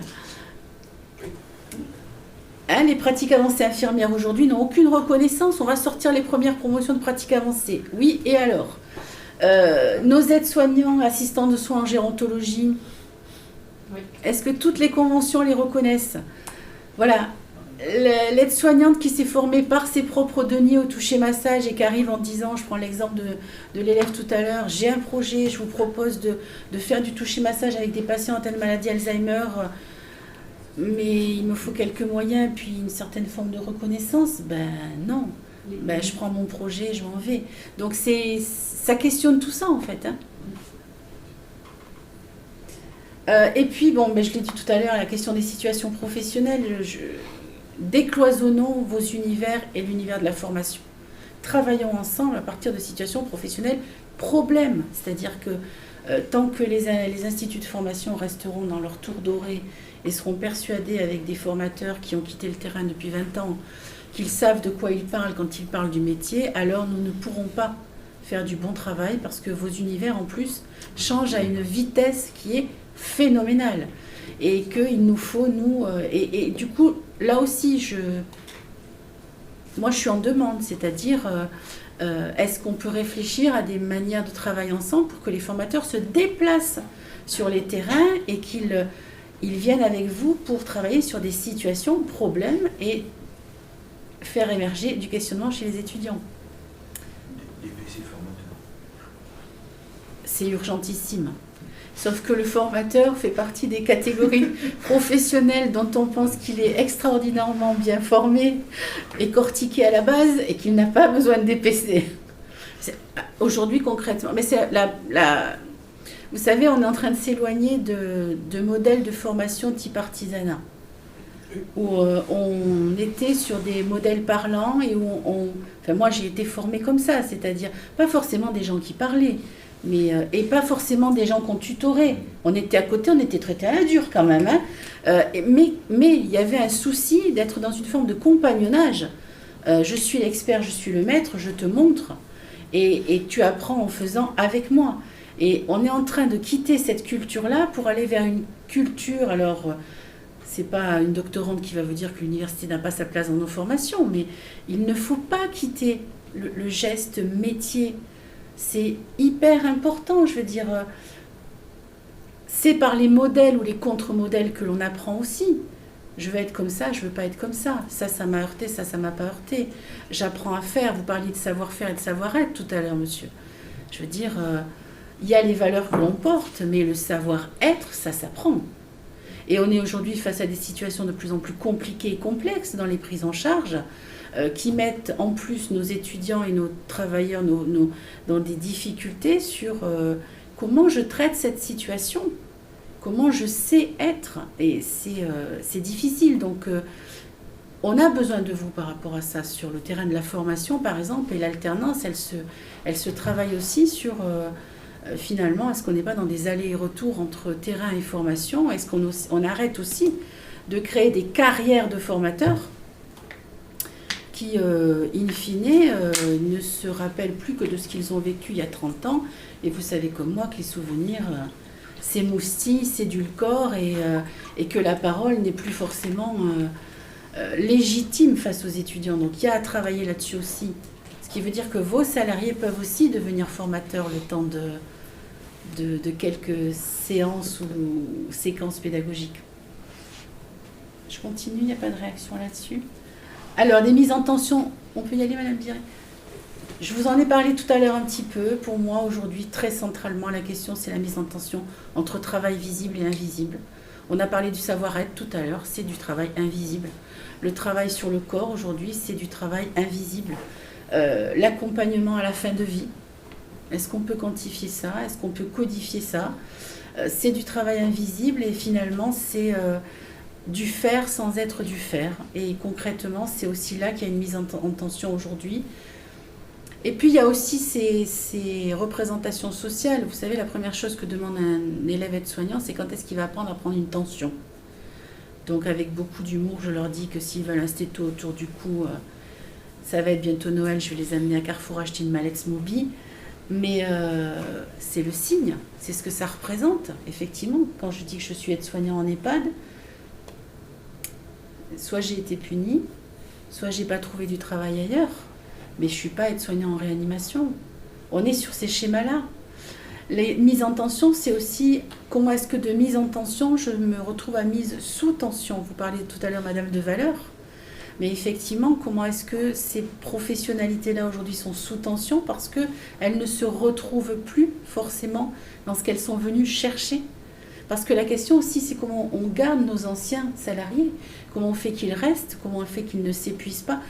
Les pratiques avancées infirmières aujourd'hui n'ont aucune reconnaissance. On va sortir les premières promotions de pratiques avancées. Oui, et alors nos aides-soignants, assistants de soins en gérontologie, est-ce que toutes les conventions les reconnaissent? Voilà, l'aide-soignante qui s'est formée par ses propres deniers au toucher massage et qui arrive en disant, je prends l'exemple de l'élève tout à l'heure, j'ai un projet, je vous propose de faire du toucher massage avec des patients atteints de maladie Alzheimer, mais il me faut quelques moyens puis une certaine forme de reconnaissance. Ben non, je prends mon projet, je m'en vais. Donc ça questionne tout ça en fait. Et puis, bon, je l'ai dit tout à l'heure, la question des situations professionnelles, décloisonnons vos univers et l'univers de la formation. Travaillons ensemble à partir de situations professionnelles problèmes. C'est-à-dire que tant que les instituts de formation resteront dans leur tour doré et seront persuadés avec des formateurs qui ont quitté le terrain depuis 20 ans, qu'ils savent de quoi ils parlent quand ils parlent du métier, alors nous ne pourrons pas faire du bon travail parce que vos univers, en plus, changent à une vitesse qui est phénoménale. Et qu'il nous faut, nous... et du coup, là aussi, moi, je suis en demande, c'est-à-dire... est-ce qu'on peut réfléchir à des manières de travailler ensemble pour que les formateurs se déplacent sur les terrains et qu'ils viennent avec vous pour travailler sur des situations, problèmes et faire émerger du questionnement chez les étudiants? Des PC formateurs. C'est urgentissime. Sauf que le formateur fait partie des catégories professionnelles dont on pense qu'il est extraordinairement bien formé et cortiqué à la base et qu'il n'a pas besoin de DPC. Aujourd'hui, concrètement, mais c'est vous savez, on est en train de s'éloigner de modèles de formation type artisanat, où on était sur des modèles parlants et où enfin moi j'ai été formée comme ça, c'est-à-dire pas forcément des gens qui parlaient, et pas forcément des gens qu'on tutorait. On était à côté, on était traités à la dure quand même. Mais il y avait un souci d'être dans une forme de compagnonnage Je suis l'expert, je suis le maître, je te montre. Et tu apprends en faisant avec moi. Et on est en train de quitter cette culture-là pour aller vers une culture, alors c'est pas une doctorante qui va vous dire que l'université n'a pas sa place dans nos formations, mais il ne faut pas quitter le geste métier. C'est hyper important, je veux dire. C'est par les modèles ou les contre-modèles que l'on apprend aussi. Je veux être comme ça, je veux pas être comme ça. Ça m'a heurté, ça m'a pas heurté. J'apprends à faire. Vous parliez de savoir-faire et de savoir-être tout à l'heure, monsieur. Je veux dire, il y a les valeurs que l'on porte, mais le savoir-être, ça s'apprend. Et on est aujourd'hui face à des situations de plus en plus compliquées et complexes dans les prises en charge, qui mettent en plus nos étudiants et nos travailleurs dans des difficultés sur comment je traite cette situation, comment je sais être. Et c'est difficile. Donc, on a besoin de vous par rapport à ça. Sur le terrain de la formation, par exemple, et l'alternance, elle se travaille aussi sur... finalement, est-ce qu'on n'est pas dans des allers et retours entre terrain et formation? Est-ce qu'on arrête aussi de créer des carrières de formateurs qui, in fine, ne se rappellent plus que de ce qu'ils ont vécu il y a 30 ans? Et vous savez comme moi que les souvenirs s'émoustillent, s'édulcorent et que la parole n'est plus forcément légitime face aux étudiants. Donc il y a à travailler là-dessus aussi. Ce qui veut dire que vos salariés peuvent aussi devenir formateurs le temps de quelques séances ou séquences pédagogiques. Je continue, il n'y a pas de réaction là-dessus. Alors, des mises en tension, on peut y aller, Madame Biré? Je vous en ai parlé tout à l'heure un petit peu. Pour moi, aujourd'hui, très centralement, la question, c'est la mise en tension entre travail visible et invisible. On a parlé du savoir-être tout à l'heure, c'est du travail invisible. Le travail sur le corps, aujourd'hui, c'est du travail invisible. L'accompagnement à la fin de vie. Est-ce qu'on peut quantifier ça? Est-ce qu'on peut codifier ça? C'est du travail invisible et finalement, c'est du faire sans être du faire. Et concrètement, c'est aussi là qu'il y a une mise en tension aujourd'hui. Et puis, il y a aussi ces représentations sociales. Vous savez, la première chose que demande un élève aide-soignant, c'est quand est-ce qu'il va apprendre à prendre une tension. Donc, avec beaucoup d'humour, je leur dis que s'ils veulent un stéto autour du cou, ça va être bientôt Noël, je vais les amener à Carrefour acheter une mallette Smoby. Mais c'est le signe, c'est ce que ça représente, effectivement. Quand je dis que je suis aide-soignant en EHPAD, soit j'ai été punie, soit j'ai pas trouvé du travail ailleurs, mais je suis pas aide-soignant en réanimation. On est sur ces schémas-là. Les mises en tension, c'est aussi comment est-ce que de mise en tension, je me retrouve à mise sous tension. Vous parliez tout à l'heure, Madame, de valeur. Mais effectivement, comment est-ce que ces professionnalités-là aujourd'hui sont sous tension parce qu'elles ne se retrouvent plus forcément dans ce qu'elles sont venues chercher. Parce que la question aussi, c'est comment on garde nos anciens salariés, comment on fait qu'ils restent, comment on fait qu'ils ne s'épuisent pas.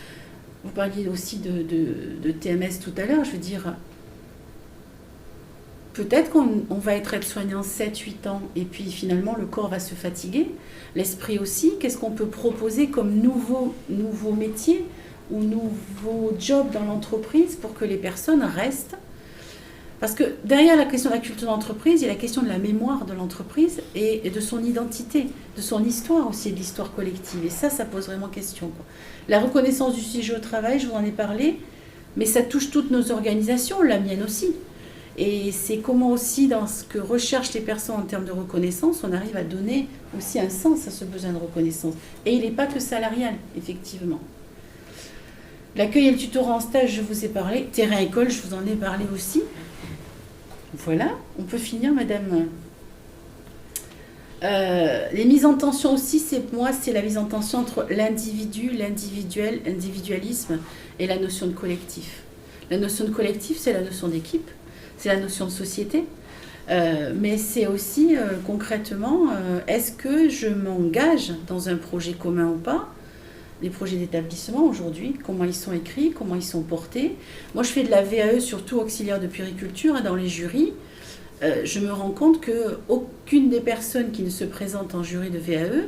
Vous parliez aussi de TMS tout à l'heure, je veux dire, peut-être qu'on va être aide-soignant 7-8 ans et puis finalement le corps va se fatiguer, l'esprit aussi. Qu'est-ce qu'on peut proposer comme nouveau métier ou nouveau job dans l'entreprise pour que les personnes restent? Parce que derrière la question de la culture d'entreprise, il y a la question de la mémoire de l'entreprise et de son identité, de son histoire aussi, de l'histoire collective. Et ça pose vraiment question, quoi. La reconnaissance du sujet au travail, je vous en ai parlé, mais ça touche toutes nos organisations, la mienne aussi. Et c'est comment aussi, dans ce que recherchent les personnes en termes de reconnaissance, on arrive à donner aussi un sens à ce besoin de reconnaissance. Et il n'est pas que salarial, effectivement. L'accueil et le tutorat en stage, je vous ai parlé. Terrain école, je vous en ai parlé aussi. Voilà, on peut finir, Madame. Les mises en tension aussi, c'est la mise en tension entre l'individu, l'individualisme et la notion de collectif. La notion de collectif, c'est la notion d'équipe. C'est la notion de société, mais c'est aussi concrètement, est-ce que je m'engage dans un projet commun ou pas? Les projets d'établissement aujourd'hui, comment ils sont écrits, comment ils sont portés. Moi, je fais de la VAE, surtout auxiliaire de puériculture, et dans les jurys, je me rends compte qu'aucune des personnes qui ne se présentent en jury de VAE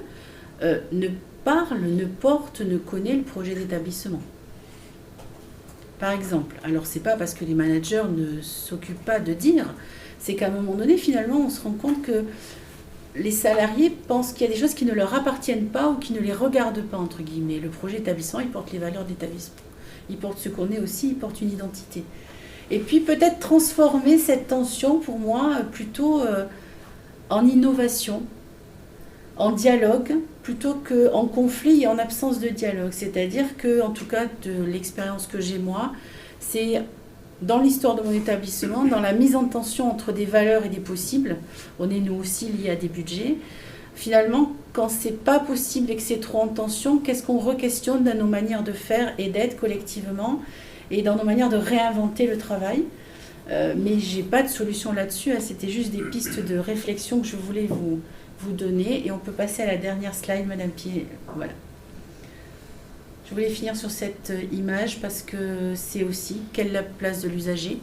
ne parle, ne porte, ne connaît le projet d'établissement. Par exemple, alors c'est pas parce que les managers ne s'occupent pas de dire, c'est qu'à un moment donné, finalement, on se rend compte que les salariés pensent qu'il y a des choses qui ne leur appartiennent pas ou qui ne les regardent pas, entre guillemets. Le projet d'établissement, il porte les valeurs d'établissement. il porte ce qu'on est aussi, il porte une identité. Et puis peut-être transformer cette tension, pour moi, plutôt en innovation, en dialogue, plutôt qu'en conflit et en absence de dialogue. C'est-à-dire que, en tout cas, de l'expérience que j'ai moi, c'est dans l'histoire de mon établissement, dans la mise en tension entre des valeurs et des possibles, on est nous aussi liés à des budgets. Finalement, quand c'est pas possible et que c'est trop en tension, qu'est-ce qu'on re-questionne dans nos manières de faire et d'être collectivement et dans nos manières de réinventer le travail. Mais j'ai pas de solution là-dessus, hein. C'était juste des pistes de réflexion que je voulais vous donner. Et on peut passer à la dernière slide, Madame Pied. Voilà. Je voulais finir sur cette image parce que c'est aussi quelle est la place de l'usager,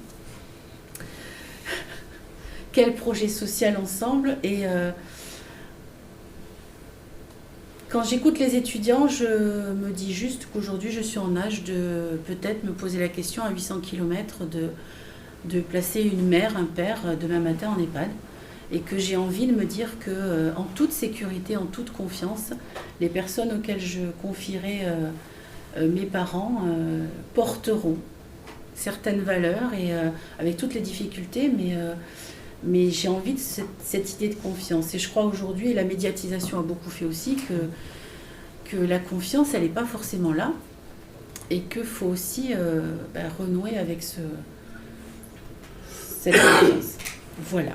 quel projet social ensemble. Et quand j'écoute les étudiants, je me dis juste qu'aujourd'hui je suis en âge de peut-être me poser la question à 800 km de placer une mère, un père demain matin en EHPAD. Et que j'ai envie de me dire que en toute sécurité, en toute confiance, les personnes auxquelles je confierai mes parents porteront certaines valeurs et avec toutes les difficultés, mais j'ai envie de cette idée de confiance. Et je crois aujourd'hui, et la médiatisation a beaucoup fait aussi, que la confiance, elle n'est pas forcément là et qu'il faut aussi renouer avec cette confiance. Voilà.